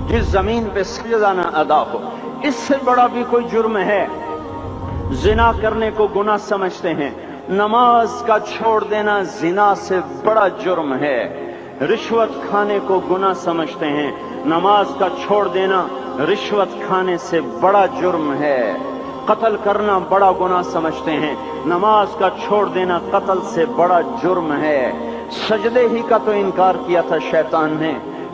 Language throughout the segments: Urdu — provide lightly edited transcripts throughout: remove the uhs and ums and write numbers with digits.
جس زمین پہ سجدہ نہ ادا ہو، اس سے بڑا بھی کوئی جرم ہے؟ زنا کرنے کو گناہ سمجھتے ہیں، نماز کا چھوڑ دینا زنا سے بڑا جرم ہے۔ رشوت کھانے کو گناہ سمجھتے ہیں، نماز کا چھوڑ دینا رشوت کھانے سے بڑا جرم ہے۔ قتل کرنا بڑا گناہ سمجھتے ہیں، نماز کا چھوڑ دینا قتل سے بڑا جرم ہے۔ سجدے ہی کا تو انکار کیا تھا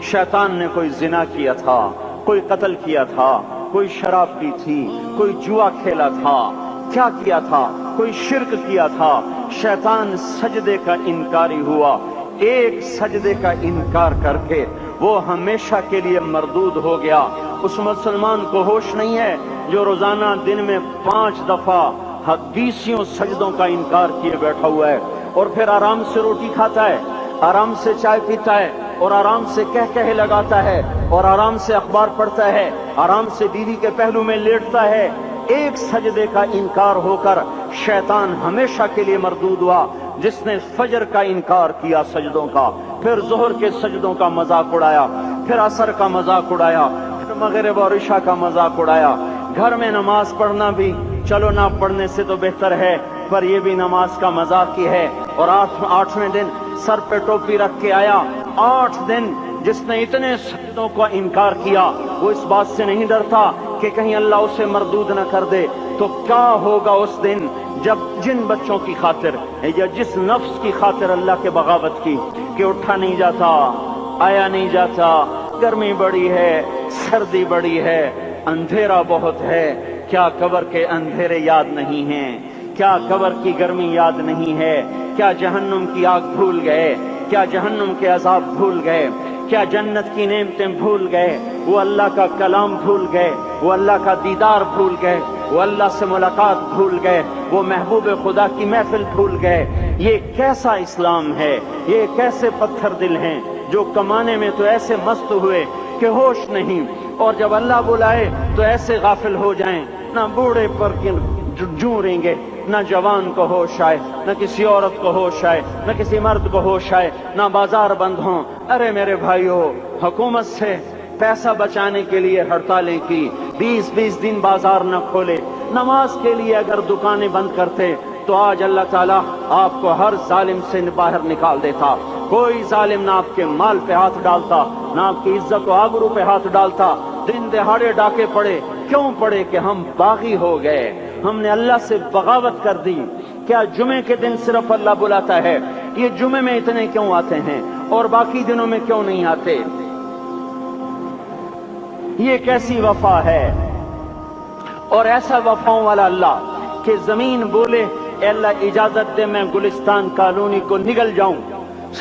شیطان نے کوئی زنا کیا تھا، کوئی قتل کیا تھا، کوئی شراب پی تھی، کوئی جوا کھیلا تھا، کیا کیا تھا؟ کوئی شرک کیا تھا۔ شیطان سجدے کا انکاری ہوا، ایک سجدے کا انکار کر کے وہ ہمیشہ کے لیے مردود ہو گیا۔ اس مسلمان کو ہوش نہیں ہے جو روزانہ دن میں 5 دفعہ 20 سجدوں کا انکار کیے بیٹھا ہوا ہے، اور پھر آرام سے روٹی کھاتا ہے، آرام سے چائے پیتا ہے، اور آرام سے کہہ لگاتا ہے، اور آرام سے اخبار پڑھتا ہے، آرام سے بیوی کے پہلو میں لیٹتا ہے۔ ایک سجدے کا انکار ہو کر شیطان ہمیشہ کے لیے مردود ہوا۔ جس نے فجر کا انکار کیا سجدوں کا، پھر ظہر کے سجدوں کا مذاق اڑایا، پھر عصر کا مذاق اڑایا، پھر مغرب اور عشاء کا مذاق اڑایا۔ گھر میں نماز پڑھنا بھی چلو نہ پڑھنے سے تو بہتر ہے، پر یہ بھی نماز کا مذاق ہی ہے۔ اور 8ویں دن سر پہ ٹوپی رکھ کے آیا۔ 8 دن جس نے اتنے سجدوں کا انکار کیا، وہ اس بات سے نہیں ڈرتا کہ کہیں اللہ اسے مردود نہ کر دے۔ تو کیا ہوگا اس دن جب جن بچوں کی خاطر یا جس نفس کی خاطر اللہ کے بغاوت کی کہ اٹھا نہیں جاتا، آیا نہیں جاتا، گرمی بڑی ہے، سردی بڑی ہے، اندھیرا بہت ہے، کیا قبر کے اندھیرے یاد نہیں ہیں؟ کیا قبر کی گرمی یاد نہیں ہے؟ کیا جہنم کی آگ بھول گئے؟ کیا جہنم کے عذاب بھول گئے؟ کیا جنت کی نعمتیں بھول گئے؟ وہ اللہ کا کلام بھول گئے، وہ اللہ کا دیدار بھول گئے، وہ اللہ سے ملاقات بھول گئے، وہ محبوب خدا کی محفل بھول گئے۔ یہ کیسا اسلام ہے؟ یہ کیسے پتھر دل ہیں جو کمانے میں تو ایسے مست ہوئے کہ ہوش نہیں، اور جب اللہ بلائے تو ایسے غافل ہو جائیں، نہ بوڑھے پر جوں گے، نہ جوان کو ہوش آئے، نہ کسی عورت کو ہوش آئے، نہ کسی مرد کو ہوش آئے، نہ بازار بند ہوں۔ ارے میرے بھائیو، حکومت سے پیسہ بچانے کے لیے ہڑتالیں کی، 20 دن بازار نہ کھولے، نماز کے لیے اگر دکانیں بند کرتے تو آج اللہ تعالیٰ آپ کو ہر ظالم سے باہر نکال دیتا۔ کوئی ظالم نہ آپ کے مال پہ ہاتھ ڈالتا، نہ آپ کی عزت و آبرو پہ ہاتھ ڈالتا۔ دن دہاڑے ڈاکے پڑے، کیوں پڑے؟ کہ ہم باغی ہو گئے، ہم نے اللہ سے بغاوت کر دی۔ کیا جمعے کے دن صرف اللہ بلاتا ہے؟ یہ جمعے میں اتنے کیوں آتے ہیں اور باقی دنوں میں کیوں نہیں آتے؟ یہ کیسی وفا ہے؟ اور ایسا وفاؤں والا اللہ کہ زمین بولے اے اللہ اجازت دے میں گلستان کالونی کو نگل جاؤں،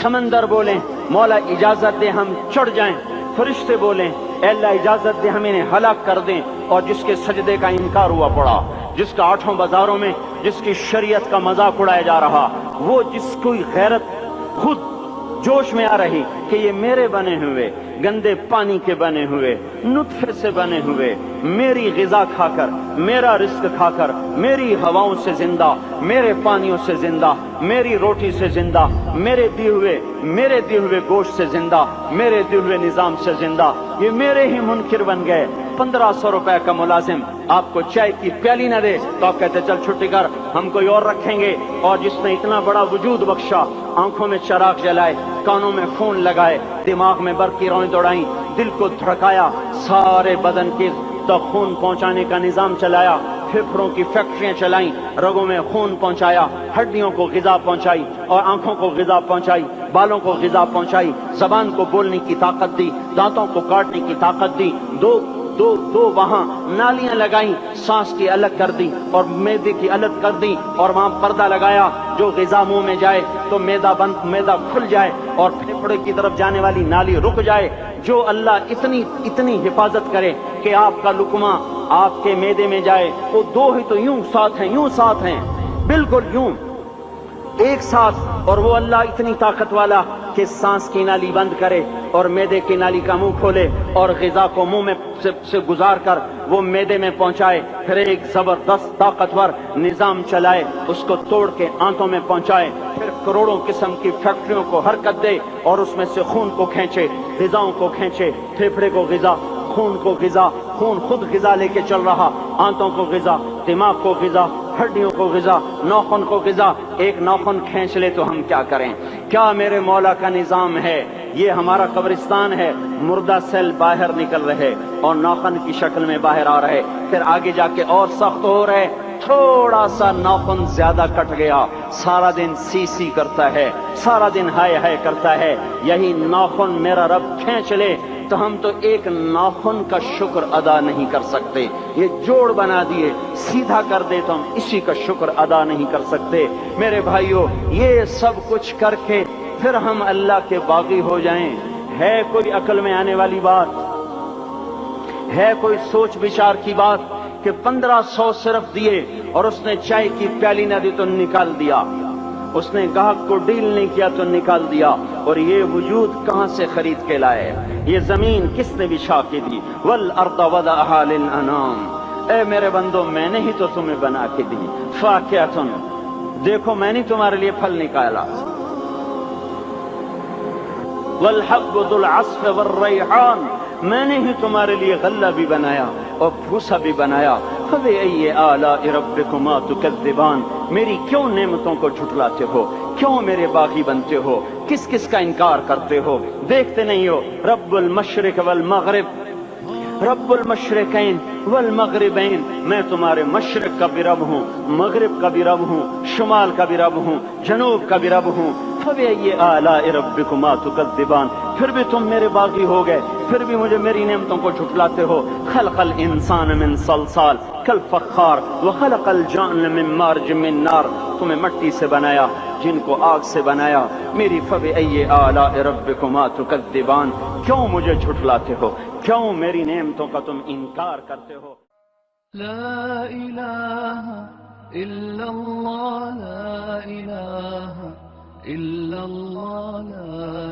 سمندر بولیں مولا اجازت دے ہم چڑھ جائیں، فرشتے بولیں اے اللہ اجازت دے ہم انہیں ہلاک کر دیں، اور جس کے سجدے کا انکار ہوا پڑا، جس کا 8 بازاروں میں جس کی شریعت کا مذاق اڑایا جا رہا، وہ جس کوئی غیرت خود جوش میں آ رہی کہ یہ میرے بنے ہوئے گندے پانی کے بنے ہوئے نطفے سے بنے ہوئے، میری غذا کھا کر، میرا رزق کھا کر، میری ہواؤں سے زندہ، میرے پانیوں سے زندہ، میری روٹی سے زندہ، میرے دیے ہوئے گوشت سے زندہ، میرے دیے ہوئے نظام سے زندہ، یہ میرے ہی منکر بن گئے۔ 1500 روپے کا ملازم آپ کو چائے کی پیالی نہ دے تو آپ کہتے چل چھٹی کر، ہم کوئی اور رکھیں گے۔ اور جس نے اتنا بڑا وجود بخشا، آنکھوں میں چراغ جلائے، کانوں میں خون لگائے، دماغ میں برق کی روئیں دوڑائیں، دل کو دھڑکایا، سارے بدن کے تک خون پہنچانے کا نظام چلایا، پھیپھڑوں کی فیکٹریاں چلائیں، رگوں میں خون پہنچایا، ہڈیوں کو غذا پہنچائی، اور آنکھوں کو غذا پہنچائی، بالوں کو غذا پہنچائی، زبان کو بولنے کی طاقت دی، دانتوں کو کاٹنے کی طاقت دی، دو وہاں نالیاں لگائیں، سانس کی الگ کر دی اور معدے کی الگ کر دی، اور وہاں پردہ لگایا، جو غذا منہ میں جائے تو معدہ کھل جائے اور پھیپھڑے کی طرف جانے والی نالی رک جائے۔ جو اللہ اتنی حفاظت کرے کہ آپ کا لقمہ آپ کے معدے میں جائے، وہ 2 ہی تو یوں ساتھ ہیں، بالکل یوں ایک ساتھ، اور وہ اللہ اتنی طاقت والا کہ سانس کی نالی بند کرے اور معدے کی نالی کا منہ کھولے اور غذا کو منہ میں سے گزار کر وہ معدے میں پہنچائے، پھر ایک زبردست طاقتور نظام چلائے، اس کو توڑ کے آنتوں میں پہنچائے، پھر کروڑوں قسم کی فیکٹریوں کو حرکت دے اور اس میں سے خون کو کھینچے، غذاؤں کو کھینچے، پھیپھڑے کو غذا، خون کو غذا، خون خود غذا لے کے چل رہا، آنتوں کو غذا، دماغ کو غذا، ہڈیوں کو غذا، ناخن کو غذا۔ ایک ناخن کھینچ لے تو ہم کیا کریں؟ کیا میرے مولا کا نظام ہے؟ یہ ہمارا قبرستان ہے، مردہ سیل باہر نکل رہے اور ناخن کی شکل میں باہر آ رہے، پھر آگے جا کے اور سخت ہو رہے، تھوڑا سا ناخن زیادہ کٹ گیا، سارا دن سی سی کرتا ہے، سارا دن ہائے ہائے کرتا ہے۔ یہی ناخن میرا رب کھینچ لے تو ہم تو ایک ناخن کا شکر ادا نہیں کر سکتے۔ یہ جوڑ بنا دیے، سیدھا کر دے تو ہم اسی کا شکر ادا نہیں کر سکتے۔ میرے بھائیو، یہ سب کچھ کر کے پھر ہم اللہ کے باغی ہو جائیں، ہے کوئی عقل میں آنے والی بات؟ ہے کوئی سوچ بچار کی بات کہ 1500 صرف دیے اور اس نے چائے کی پیالی نہ دی تو نکال دیا، اس نے گاہک کو ڈیل نہیں کیا تو نکال دیا، اور یہ وجود کہاں سے خرید کے لائے؟ یہ زمین کس نے بچھا کے دی؟ والارض وضعها للانام، اے میرے بندو میں نے ہی تو تمہیں بنا کے دی۔ فاکہۃ، دیکھو میں نے تمہارے لیے پھل نکالا، والحب ذو العصف والریحان، میں نے ہی تمہارے لیے غلہ بھی بنایا اور بھوسا بھی بنایا۔ فبأي آلاء ربكما تكذبان، میری کیوں نعمتوں کو جھٹلاتے ہو؟ کیوں میرے باغی بنتے ہو؟ کس کس کا انکار کرتے ہو؟ دیکھتے نہیں ہو رب المشرق والمغرب، رب المشرقین والمغربین، میں تمہارے مشرق کا بھی رب ہوں، مغرب کا بھی رب ہوں، شمال کا بھی رب ہوں، جنوب کا بھی رب ہوں۔ فبأي آلاء ربكما تكذبان، پھر بھی تم میرے باغی ہو گئے، پھر بھی مجھے میری نعمتوں کو جھٹلاتے ہو۔ خلق الانسان من صلصال کالفخار وخلق الجان من مارج من نار، تمہیں مٹی سے بنایا، جن کو آگ سے بنایا۔ میری فبأي آلاء ربكما تكذبان، کیوں مجھے جھٹلاتے ہو؟ کیوں میری نعمتوں کا تم انکار کرتے ہو؟ لا الہ الا اللہ، لا الہ الا اللہ، لا